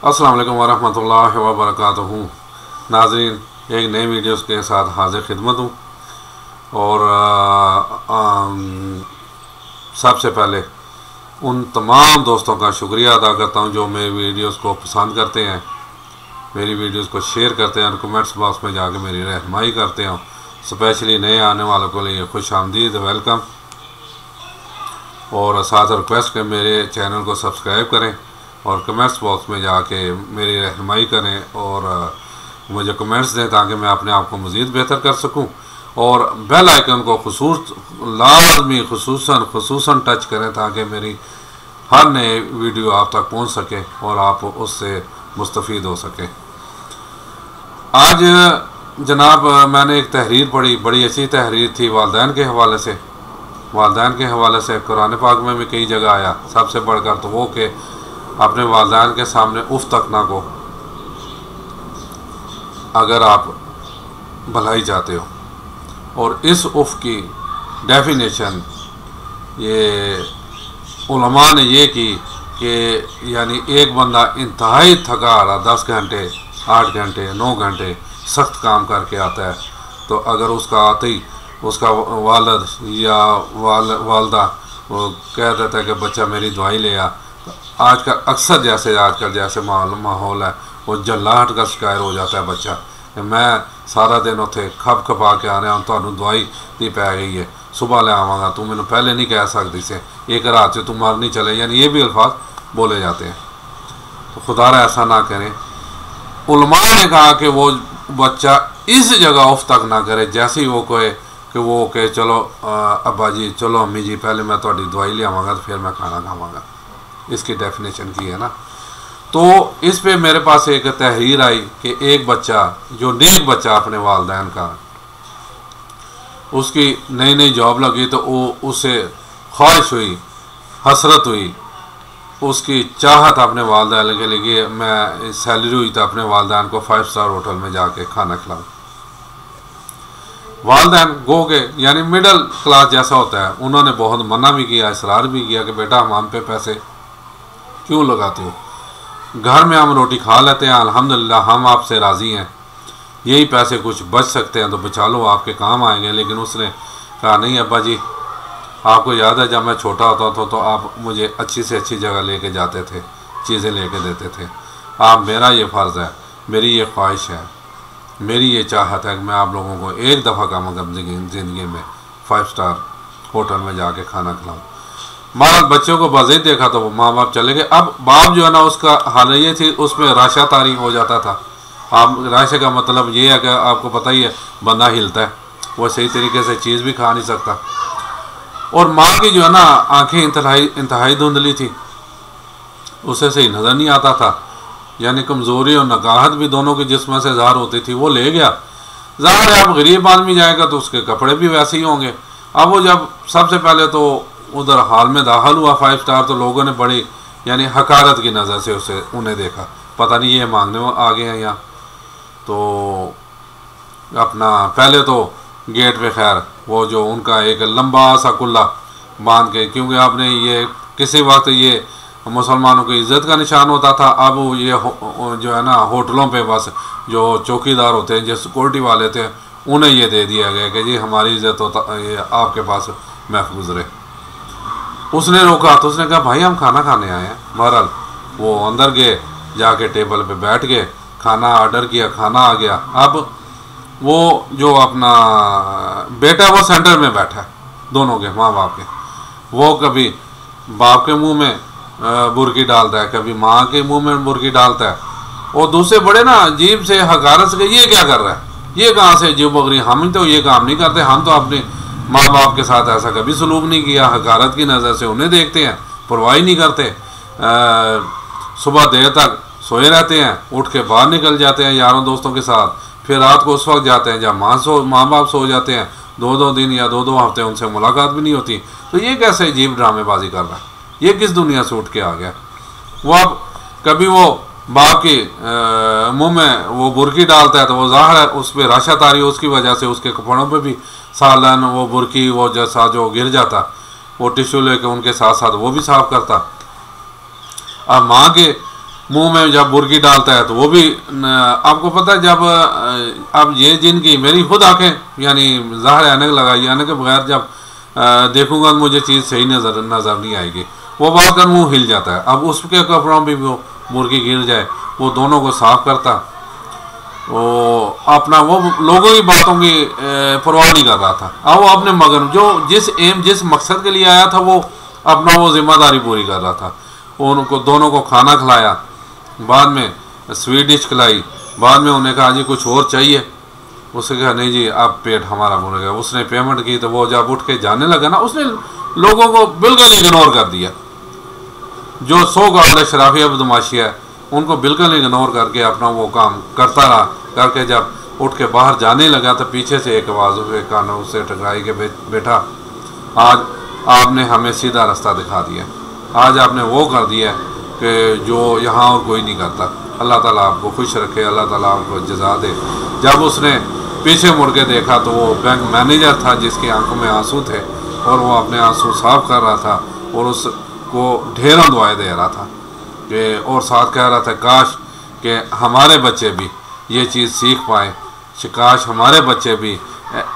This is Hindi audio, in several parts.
अस्सलाम वालेकुम वरहमतुल्लाहि वबरकातुहू। नाज़रीन, एक नई वीडियोस के साथ हाजिर खिदमत हूँ। और सबसे पहले उन तमाम दोस्तों का शुक्रिया अदा करता हूँ जो मेरी वीडियोस को पसंद करते हैं, मेरी वीडियोस को शेयर करते हैं और कमेंट्स बॉक्स में जाकर मेरी रहनुमाई करते हैं। स्पेशली नए आने वालों के लिए खुश आमदीद, वेलकम। और साथ रिक्वेस्ट करें मेरे चैनल को सब्सक्राइब करें और कमेंट्स बॉक्स में जाके मेरी रहनुमाई करें और मुझे कमेंट्स दें ताकि मैं अपने आप को मज़ीद बेहतर कर सकूं। और बेल आइकन को खुसूसन टच करें ताकि मेरी हर नए वीडियो आप तक पहुंच सके और आप उससे मुस्तफ़ीद हो सकें। आज जनाब मैंने एक तहरीर पढ़ी, बड़ी अच्छी तहरीर थी वालिदैन के हवाले से। वालिदैन के हवाले से कुरान पाक में भी कई जगह आया। सबसे बढ़कर तो वो कि अपने वालिदैन के सामने उफ तक ना को अगर आप भलाई चाहते हो। और इस उफ की डेफिनेशन ये उलमा ने ये की कि यानी एक बंदा इंतहाई थका आ रहा, 10 घंटे 8 घंटे 9 घंटे सख्त काम करके आता है, तो अगर उसका आते ही उसका वालिद या वालदा वो कह देता है कि बच्चा मेरी दवाई ले आ, तो आजकल जैसे माहौल है वो जल्लाहट का शिकार हो जाता है बच्चा कि मैं सारा दिन उत्थे खप खपा के आ रहा हूँ, तुहानू दवाई नहीं पै गई है, सुबह ले आवागा, तू मैंने पहले नहीं कह सकती से, एक रात से तू मर नहीं चले, यानी ये भी अल्फाज बोले जाते हैं। तो खुदारा ऐसा ना करें। उलमा ने कहा कि वो बच्चा इस जगह उफ तक ना करे जैसे ही वो कहे चलो अब्बा जी, चलो अम्मी जी, पहले मैं थोड़ी दवाई ले आवागा तो फिर मैं खाना खावागा। इसकी डेफिनेशन की है ना। तो इस पे मेरे पास एक तहरीर आई कि एक बच्चा जो नेक बच्चा अपने वालिदैन का, उसकी नई नई जॉब लगी तो वो उससे ख्वाहिश हुई, हसरत हुई, उसकी चाहत अपने वालिदैन के लिए मैं सैलरी हुई तो अपने वालिदैन को 5 स्टार होटल में जाके खाना खिलाऊँ। वालिदैन गो के यानी मिडल क्लास जैसा होता है, उन्होंने बहुत मना भी किया, इसरार भी किया कि बेटा हम पे पैसे क्यों लगाते हो, घर में हम रोटी खा लेते हैं, अल्हम्दुलिल्लाह हम आपसे राज़ी हैं, यही पैसे कुछ बच सकते हैं तो बचा लो, आपके काम आएंगे। लेकिन उसने कहा नहीं अब्बा जी, आपको याद है जब मैं छोटा होता था तो आप मुझे अच्छी से अच्छी जगह लेके जाते थे, चीज़ें लेके देते थे। आप मेरा ये फ़र्ज़ है, मेरी ये ख्वाहिश है, मेरी ये चाहत है कि मैं आप लोगों को एक दफ़ा कम अगर ज़िंदगी में 5 स्टार होटल में जाके खाना खिलाऊँ। महाराज बच्चों को बाज़ीद देखा तो माँ बाप चले गए। अब बाप जो है ना, उसका हाल ये थी, उसमें राशा तारी हो जाता था। आप राशे का मतलब ये है कि आपको पता ही है बंदा हिलता है, वो सही तरीके से चीज़ भी खा नहीं सकता। और माँ की जो है ना आंखें इंतहाई धुंधली थी, उसे सही नज़र नहीं आता था, यानी कमज़ोरी और नकाहत भी दोनों के जिस्म से ज़ाहिर होती थी। वो ले गया, ज़ाहिर है अब गरीब आदमी जाएगा तो उसके कपड़े भी वैसे ही होंगे। अब वो जब सबसे पहले तो उधर हाल में दाखिल हुआ 5 स्टार, तो लोगों ने बड़ी यानी हकारत की नज़र से उन्हें देखा, पता नहीं ये मांगने आ गए हैं यहाँ। तो अपना पहले तो गेट पे खैर वो जो उनका एक लंबा सा कुल्ला बांध के, क्योंकि आपने ये किसी वक्त ये मुसलमानों की इज़्ज़त का निशान होता था, अब ये जो है ना होटलों पे बस जो चौकीदार होते हैं, जो सिक्योरिटी वाले थे, उन्हें ये दे दिया गया कि जी हमारी इज़्ज़त होता ये आपके पास महफूज रहे। उसने रोका तो उसने कहा भाई हम खाना खाने आए हैं। बहरहाल वो अंदर गए, जाके टेबल पे बैठ गए, खाना ऑर्डर किया, खाना आ गया। अब वो जो अपना बेटा वो सेंटर में बैठा है, दोनों के माँ बाप के, वो कभी बाप के मुंह में बुरकी डालता है, कभी माँ के मुंह में बुरकी डालता है। और दूसरे बड़े ना अजीब से हकारत से ये क्या कर रहा है, ये कहाँ से अजीब बकरी, हम तो ये काम नहीं करते, हम तो अपने माँ बाप के साथ ऐसा कभी सलूक नहीं किया। हकारत की नज़र से उन्हें देखते हैं, परवाह नहीं करते, सुबह देर तक सोए रहते हैं, उठ के बाहर निकल जाते हैं यारों दोस्तों के साथ, फिर रात को उस वक्त जाते हैं जब माँ बाप सो जाते हैं, 2-2 दिन या 2-2 हफ्ते उनसे मुलाकात भी नहीं होती। तो ये कैसे अजीब ड्रामेबाजी कर रहा है, ये किस दुनिया से उठ के आ गया। वो अब कभी वो बाप के मुंह में वो बुरकी डालता है तो वो ज़ाहिर है उस पर राशा तारी, उसकी वजह से उसके कपड़ों पे भी सालन वो बुरकी वो जैसा जो गिर जाता, वो टिश्यू लेके उनके साथ साथ वो भी साफ करता। अब माँ के मुंह में जब बुर्की डालता है तो वो भी आपको पता है, जब अब ये जिनकी मेरी खुद आंखें यानी ज़ाहिर ऐनक लगाई, ऐनक के बगैर जब देखूंगा तो मुझे चीज़ सही नज़र नहीं आएगी, वो बात कर मुँह हिल जाता है। अब उसके कपड़ों भी वो मुर्गी गिर जाए, वो दोनों को साफ करता, वो अपना वो लोगों की बातों की परवाह नहीं कर रहा था। अब वो अपने मगन जो जिस मकसद के लिए आया था वो अपना वो जिम्मेदारी पूरी कर रहा था। उनको दोनों को खाना खिलाया, बाद में स्वीट डिश खिलाई, बाद में उन्हें कहा जी कुछ और चाहिए, उसने कहा नहीं जी अब पेट हमारा भर गया। उसने पेमेंट की तो वो जब उठ के जाने लगा ना, उसने लोगों को बिल्कुल इग्नोर कर दिया। जो 100 गावड़े शराफिया बदमाशी है उनको बिल्कुल इग्नोर करके अपना वो काम करता रहा। करके जब उठ के बाहर जाने लगा तो पीछे से एक आवाज़ हुए कानों से टकराई के बेटा आज आपने हमें सीधा रास्ता दिखा दिया, आज आपने वो कर दिया कि जो यहाँ और कोई नहीं करता। अल्लाह ताला आपको खुश रखे, अल्लाह ताला आपको जज़ा दे। जब उसने पीछे मुड़ के देखा तो वो बैंक मैनेजर था जिसकी आंखों में आंसू थे और वो अपने आंसू साफ कर रहा था और उसको ढेरों दुआएं दे रहा था कि और साथ कह रहा था काश कि हमारे बच्चे भी ये चीज़ सीख पाए, काश हमारे बच्चे भी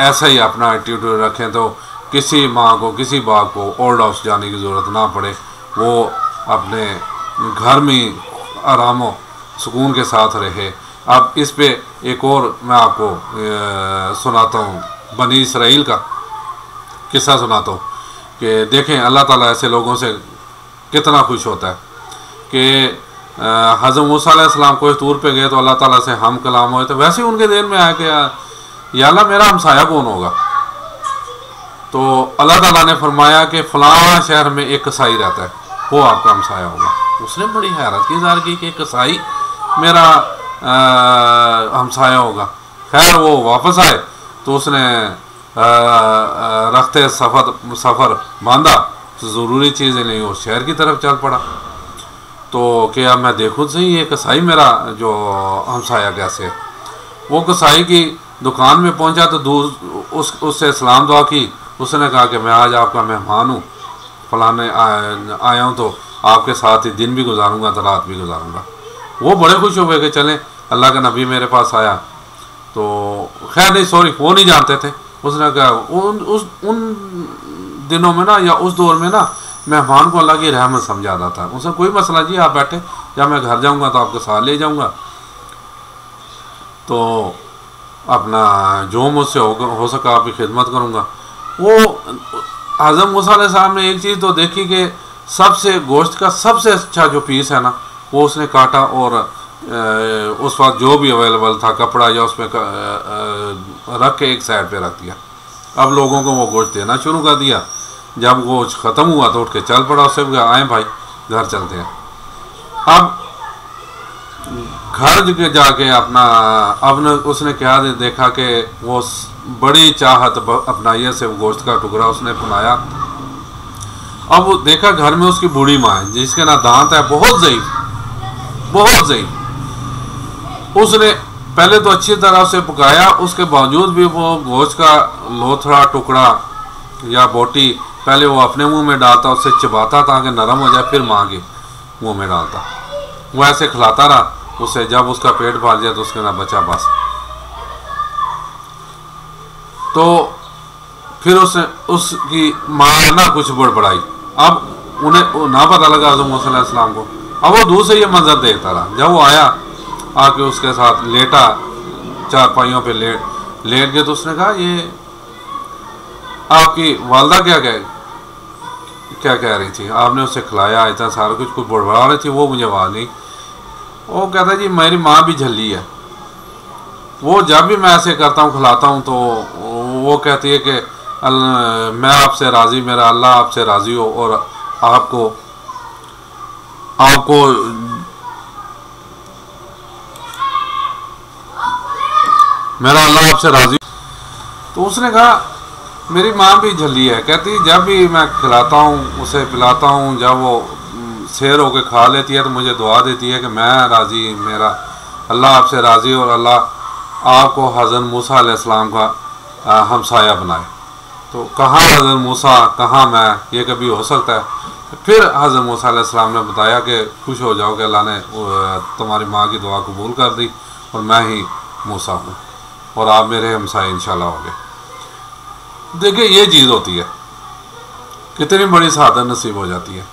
ऐसा ही अपना एटीट्यूड रखें तो किसी माँ को किसी बाप को ओल्ड हाउस जाने की ज़रूरत ना पड़े, वो अपने घर में आराम व सुकून के साथ रहे। अब इस पे एक और मैं आपको सुनाता हूँ, बनी इसराइल का किस्सा सुनाता हूँ कि देखें अल्लाह ताला ऐसे लोगों से कितना खुश होता है कि हज़रत मूसा अलैहिस्सलाम कोई तूर पे गए तो अल्लाह ताला से हम कलाम हुए, तो वैसे ही उनके दिल में आया कि या अल्लाह मेरा हमसाया कौन होगा। तो अल्लाह ताला ने फरमाया कि फ़लाँ शहर में एक कसाई रहता है, वो आपका हमसाया होगा। उसने बड़ी हैरत की ज़ाहिर की कि कसाई मेरा हमसाया होगा। खैर वो वापस आए तो उसने रखते सफ़र बांधा तो ज़रूरी चीज़ें नहीं, वो शहर की तरफ चल पड़ा। तो क्या मैं देखूँ सही ये कसाई मेरा जो हमसाया कैसे। वो कसाई की दुकान में पहुंचा तो दूर उससे सलाम दुआ की। उसने कहा कि मैं आज आपका मेहमान हूँ, फलाने आया हूँ तो आपके साथ ही दिन भी गुजारूंगा तो रात भी गुजारूंगा। वो बड़े खुश हुए कि चलें अल्लाह का नबी मेरे पास आया। तो खैर नहीं सॉरी वो नहीं जानते थे। उसने कहा उन दिनों में ना या उस दौर में ना मेहमान को अल्लाह की रहमत समझाता था। उसने कोई मसला जी आप बैठे, या मैं घर जाऊंगा तो आपके साथ ले जाऊंगा, तो अपना जो मुझसे हो सका आपकी खिदमत करूंगा। वो हज़रत मूसा अलैहिस्सलाम ने एक चीज़ तो देखी कि सबसे गोश्त का सबसे अच्छा जो पीस है ना वो उसने काटा और उस वक्त जो भी अवेलेबल था कपड़ा या उसमें रख के एक साइड पे रख दिया। अब लोगों को वो गोश्त देना शुरू कर दिया। जब गोश्त ख़त्म हुआ तो उठ के चल पड़ा, उससे आए भाई घर चलते हैं। अब घर जाके अपना अब उसने क्या देखा कि वो बड़ी चाहत अपना ये से गोश्त का टुकड़ा उसने बनाया। अब वो देखा घर में उसकी बूढ़ी माँ है जिसके ना दांत है, बहुत ज़ईफ। उसने पहले तो अच्छी तरह से पकाया, उसके बावजूद भी वो गोश्त का लोथड़ा टुकड़ा या बोटी पहले वो अपने मुंह में डालता, उससे चबाता ताकि नरम हो जाए, फिर माँ के मुंह में डालता। वो ऐसे खिलाता रहा उसे। जब उसका पेट भर जाए तो उसके ना बचा बस। तो फिर उसकी माँ ना कुछ बड़बड़ाई। अब उन्हें ना पता लगा हज़रत मूसा अलैहिस्सलाम को। अब वो दूर से ये मंजर देखता रहा। जब वो आया आके उसके साथ लेटा, चारपाइयों पे लेट गए, तो उसने कहा ये आपकी वालदा क्या कह रही थी, आपने उसे खिलाया इतना सारा कुछ बड़बड़ा रही थी, वो मुझे आवाज़ नहीं। वो कहता जी मेरी माँ भी झल्ली है, वो जब भी मैं ऐसे करता हूँ खिलाता हूँ तो वो कहती है कि मैं आपसे राज़ी, मेरा अल्लाह आपसे राज़ी हो और आपको मेरा अल्लाह आपसे राज़ी। तो उसने कहा मेरी माँ भी झल्ली है, कहती जब भी मैं खिलाता हूँ उसे पिलाता हूँ, जब वो शेर होकर खा लेती है तो मुझे दुआ देती है कि मैं राज़ी, मेरा अल्लाह आपसे राज़ी और अल्लाह आपको हज़रत मूसा अलैहिस्सलाम का हमसाया बनाए। तो कहाँ हज़रत मूसा कहाँ मैं, ये कभी हो सकता है। फिर हज़रत मूसा अलैहिस्सलाम ने बताया कि खुश हो जाओ कि अल्लाह ने तुम्हारी माँ की दुआ कबूल कर दी और मैं ही मूसा हूँ और आप मेरे हमसाए इंशाल्लाह होंगे। देखिए ये चीज़ होती है, कितनी बड़ी सादत नसीब हो जाती है।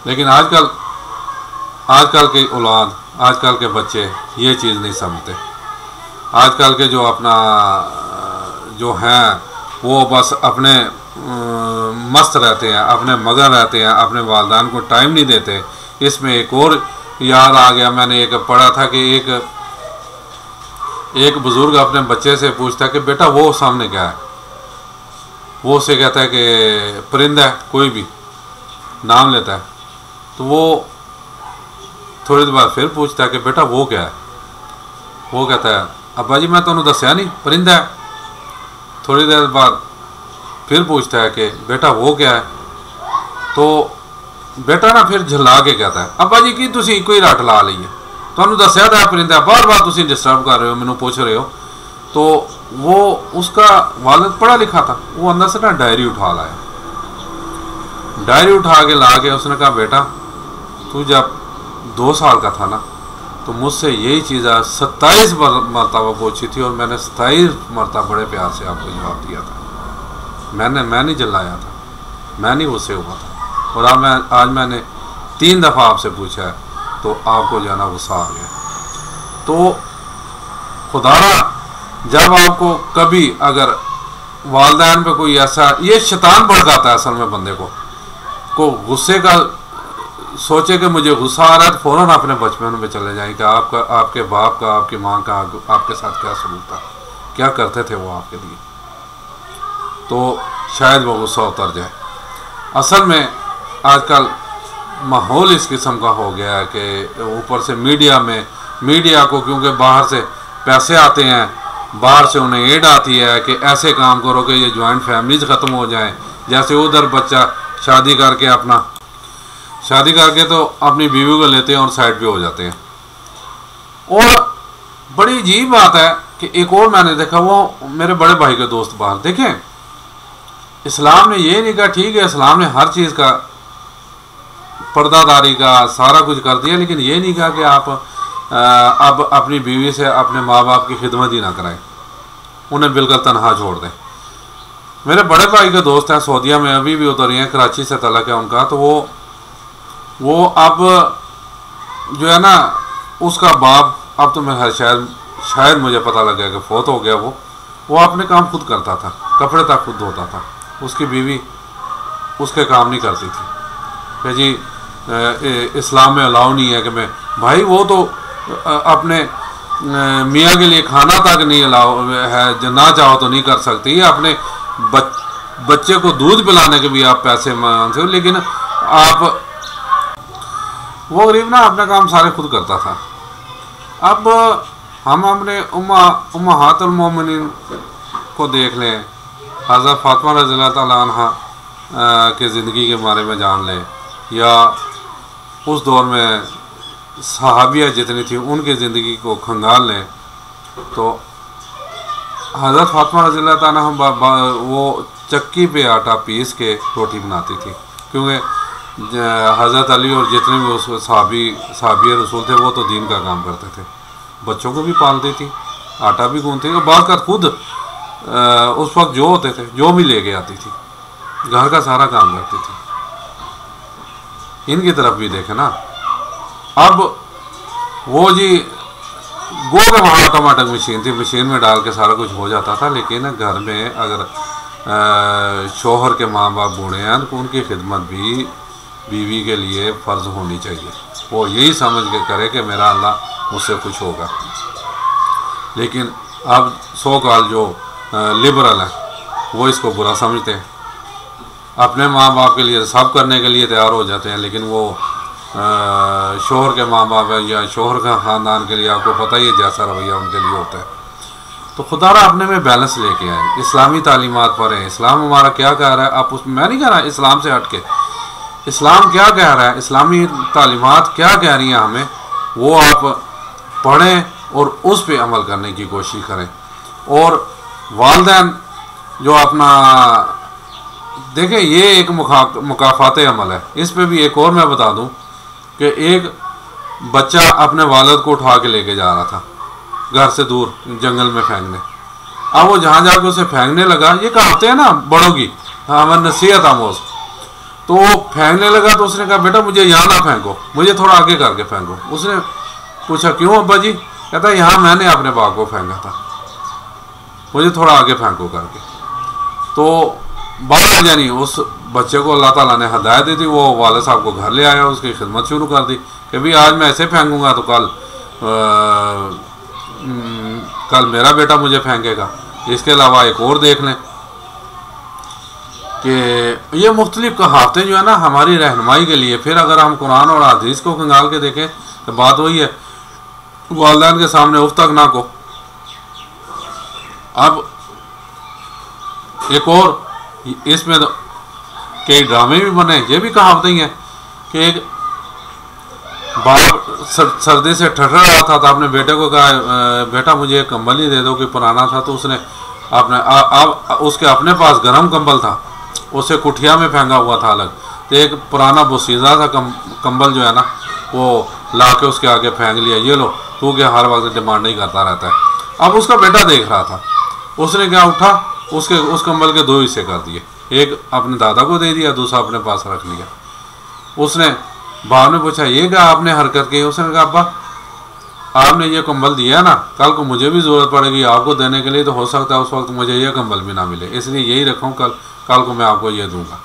लेकिन आजकल की औलाद, आजकल के बच्चे ये चीज़ नहीं समझते। आजकल के जो अपना जो हैं वो बस अपने मस्त रहते हैं, अपने मगन रहते हैं, अपने वालिदैन को टाइम नहीं देते। इसमें एक और याद आ गया, मैंने एक पढ़ा था कि एक बुज़ुर्ग अपने बच्चे से पूछता है कि बेटा वो सामने क्या है, वो उसे कहता है कि परिंदा है, कोई भी नाम लेता है। तो वो थोड़ी देर बाद फिर पूछता है कि बेटा वो क्या है, वो कहता है अब्बा जी मैं तुम्हें दस्या नहीं परिंदा है। थोड़ी देर बाद फिर पूछता है कि बेटा वो क्या है, तो बेटा ना फिर झल्ला के कहता है अब्बा जी की तुसी एको ही रट ला ली है, तुहानू दस्या था परिंदा, बार बार तुसी डिस्टर्ब कर रहे हो, मैनू पूछ रहे हो। तो वो उसका वालिद पढ़ा लिखा था, वो अंदर से ना डायरी उठा लाया, डायरी उठा के ला के उसने कहा बेटा तू जब 2 साल का था ना तो मुझसे यही चीज़ 27 मरतबा पूछी थी और मैंने 27 मरतबा बड़े प्यार से आपको जवाब दिया था। मैं नहीं जलाया था, मैं नहीं गुस्से हुआ था, और आज मैंने 3 दफ़ा आपसे पूछा है तो आपको जो है ना गुस्सा आ गया। तो खुदारा जब आपको कभी अगर वालिदैन पे कोई ऐसा, ये शैतान भड़काता है असल में बंदे को गुस्से का सोचे कि मुझे गुस्सा आ रहा है तो फ़ौरन अपने बचपन में चले जाएं कि आपके बाप का, आपकी माँ का आपके साथ क्या सलूक था, क्या करते थे वो आपके लिए, तो शायद वो गुस्सा उतर जाए। असल में आजकल माहौल इस किस्म का हो गया है कि ऊपर से मीडिया को क्योंकि बाहर से पैसे आते हैं, बाहर से उन्हें एड आती है कि ऐसे काम करो कि ये जॉइंट फैमिलीज ख़त्म हो जाएं। जैसे उधर बच्चा शादी करके तो अपनी बीवी को लेते हैं और साइड पे हो जाते हैं। और बड़ी अजीब बात है कि एक और मैंने देखा, वो मेरे बड़े भाई के दोस्त बाहर, देखें इस्लाम ने ये नहीं कहा, ठीक है इस्लाम ने हर चीज़ का पर्दादारी का सारा कुछ कर दिया, लेकिन ये नहीं कहा कि आप अब अपनी बीवी से अपने माँ बाप की खिदमत ही ना कराएं, उन्हें बिल्कुल तनहा छोड़ दें। मेरे बड़े भाई के दोस्त हैं सऊदीया में, अभी भी उधर ही हैं, कराची से तलक है उनका। तो वो अब जो है ना उसका बाप, अब तो मैं शायद मुझे पता लग गया कि फौत हो गया। वो अपने काम खुद करता था, कपड़े तक खुद धोता था, उसकी बीवी उसके काम नहीं करती थी कि जी इस्लाम में अलाउ नहीं है कि मैं, भाई वो तो अपने मियाँ के लिए खाना तक नहीं अलाउ है, जो ना चाहो तो नहीं कर सकती। अपने बच्चे को दूध पिलाने के भी आप पैसे मांगते हो, लेकिन आप वो गरीब ना अपना काम सारे खुद करता था। अब हम अपने उम्महातुल मोमिनीन को देख लें, हज़रत फातिमा रज़ियल्लाहु तआला अन्हा के ज़िंदगी के बारे में जान लें, या उस दौर में सहाबिया जितनी थी उनकी ज़िंदगी को खंगाल लें, तो हज़रत फातिमा रज़ियल्लाहु तआला अन्हा वो चक्की पे आटा पीस के रोटी बनाती थी, क्योंकि हज़रत अली और जितने भी उस सहाबी रसूल थे वो तो दीन का काम करते थे, बच्चों को भी पालती थी, आटा भी गूंथती थी, बात कर खुद उस वक्त जो होते थे जो भी लेके आती थी, घर का सारा काम करती थी। इनकी तरफ भी देखे ना, अब वो जी गो के वहाँ ऑटोमेटिक मशीन थी, मशीन में डाल के सारा कुछ हो जाता था, लेकिन घर में अगर शोहर के माँ बाप बूढ़े हैं तो उनकी खिदमत भी बीवी के लिए फ़र्ज़ होनी चाहिए। वो यही समझ के करे कि मेरा अल्लाह मुझसे खुश होगा। लेकिन अब सो कॉल जो लिबरल हैं वो इसको बुरा समझते हैं, अपने माँ बाप के लिए सब करने के लिए तैयार हो जाते हैं, लेकिन वो शोहर के माँ बाप है या शोहर का ख़ानदान के लिए आपको पता ही है जैसा रवैया उनके लिए होता है। तो खुदारा अपने में बैलेंस लेके आए, इस्लामी तालीमात पढ़ें, इस्लाम हमारा क्या कह रहा है। आप उस मैं नहीं कह रहा इस्लाम से हट के, इस्लाम क्या कह रहा है, इस्लामी तालीमात क्या कह रही हैं हमें, वो आप पढ़ें और उस पर अमल करने की कोशिश करें। और वालिदैन जो अपना देखें ये एक मुकाफात अमल है। इस पे भी एक और मैं बता दूं कि एक बच्चा अपने वालिद को उठा के लेके जा रहा था घर से दूर जंगल में फेंकने। अब वो जहाँ जाके उसे फेंकने लगा, ये कहावतें हैं ना बड़ों की, हमारी नसीहत आमोज। तो वो फेंकने लगा तो उसने कहा बेटा मुझे यहाँ ना फेंको, मुझे थोड़ा आगे करके फेंको। उसने पूछा क्यों अब्बा जी? कहता यहाँ मैंने अपने बाप को फेंका था, मुझे थोड़ा आगे फेंको करके। तो बाद यानी उस बच्चे को अल्लाह ताला ने हदायत दी थी, वो वाले साहब को घर ले आया, उसकी खिदमत शुरू कर दी कि भाई आज मैं ऐसे फेंकूँगा तो कल मेरा बेटा मुझे फेंकेगा। इसके अलावा एक और देख लें कि ये मुख्तलिफ कहावतें जो है ना हमारी रहनुमाई के लिए। फिर अगर हम कुरान और हदीस को खंगाल के देखें तो बात वही है, वालिदैन के सामने उफ तक ना को। अब एक और इसमें तो कई ड्रामे भी बने, ये भी कहावतें ही हैं कि एक बाप सर्दी से ठठर रहा था तो अपने बेटे को कहा बेटा मुझे एक कंबल ही दे दो, कि पुराना था। तो उसने अपने अब उसके अपने पास गर्म कंबल था, उसे कुठिया में फेंका हुआ था अलग। तो एक पुराना बोसीज़ा था कंबल जो है ना, वो ला के उसके आगे फेंक लिया, ये लो तू क्या हर वक्त डिमांड नहीं करता रहता है। अब उसका बेटा देख रहा था, उसने क्या उठा उस कंबल के 2 हिस्से कर दिए, एक अपने दादा को दे दिया, दूसरा अपने पास रख लिया। उसने बाप ने पूछा ये क्या आपने हरकत की? उसने कहा अब्बा आपने ये कंबल दिया ना, कल को मुझे भी ज़रूरत पड़ेगी आपको देने के लिए, तो हो सकता है उस वक्त मुझे ये कंबल भी ना मिले, इसलिए यही रखूँ, कल को मैं आपको ये दूंगा।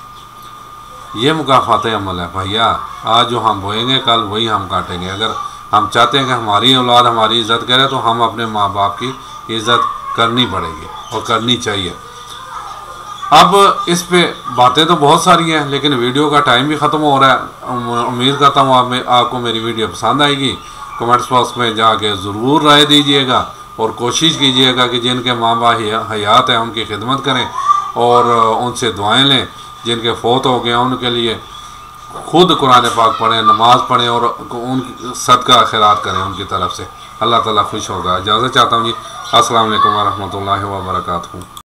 ये मुकाफात अमल है भैया। आज जो हम बोएंगे कल वही हम काटेंगे। अगर हम चाहते हैं कि हमारी औलाद हमारी इज़्ज़त करे तो हम अपने माँ बाप की इज़्ज़त करनी पड़ेगी और करनी चाहिए। अब इस पे बातें तो बहुत सारी हैं, लेकिन वीडियो का टाइम भी ख़त्म हो रहा है। उम्मीद करता हूँ आपको मेरी वीडियो पसंद आएगी। कमेंट्स बॉक्स में जाके ज़रूर राय दीजिएगा और कोशिश कीजिएगा कि जिनके माँ बाप हयात हैं उनकी खिदमत करें और उनसे दुआएं लें। जिनके फ़ौत हो गए उनके लिए खुद कुरान पाक पढ़ें, नमाज़ पढ़ें और उन सदका खैरात करें उनकी तरफ से। अल्लाह ताला खुश होगा। इजाज़त चाहता हूँ जी। अस्सलाम वालेकुम व रहमतुल्लाहि व बरकातहू।